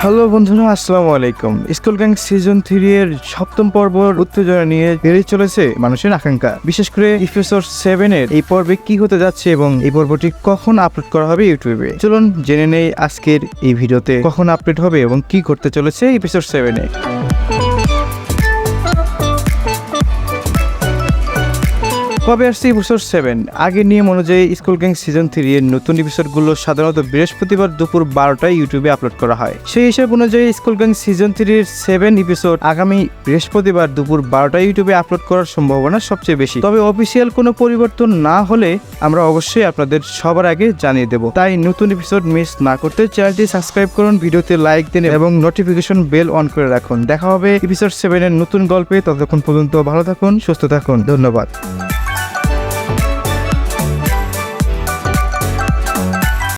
Hello বন্ধুরা, আসসালামু আলাইকুম। স্কুল গ্যাং সিজন 3 এর সপ্তম পর্ব উত্তেজনা নিয়ে বেড়ে চলেছে মানুষের আকাঙ্ক্ষা। বিশেষ করে এপিসোড 7 এর এই পর্বে কি হতে যাচ্ছে এবং এই পর্বটি কখন আপলোড করা হবে ইউটিউবে। চলুন জেনে নেই আজকের এই ভিডিওতে কখন আপলোড হবে এবং কি করতে চলেছে এপিসোড 7 এ। কবে আসছে এপিসোড 7? আগের নিয়ম অনুযায়ী স্কুল গ্যাং সিজন 3 এর নতুন এপিসোডগুলো সাধারণত বৃহস্পতিবার দুপুর 12টায় ইউটিউবে আপলোড করা হয়। সেই হিসাব অনুযায়ী স্কুল গ্যাং সিজন 3 এর 7 এপিসোড আগামী বৃহস্পতিবার দুপুর 12টায় ইউটিউবে আপলোড করার সম্ভাবনা সবচেয়ে বেশি। তবে অফিসিয়াল কোনো পরিবর্তন না হলে আমরা অবশ্যই আপনাদের সবার আগে জানিয়ে দেব। তাই নতুন এপিসোড মিস না করতে চ্যানেলটি সাবস্ক্রাইব করুন, ভিডিওতে লাইক দিন এবং নোটিফিকেশন বেল অন করে রাখুন। দেখা হবে এপিসোড 7 এর নতুন গল্পে। ততক্ষণ পর্যন্ত ভালো থাকুন, সুস্থ থাকুন। ধন্যবাদ।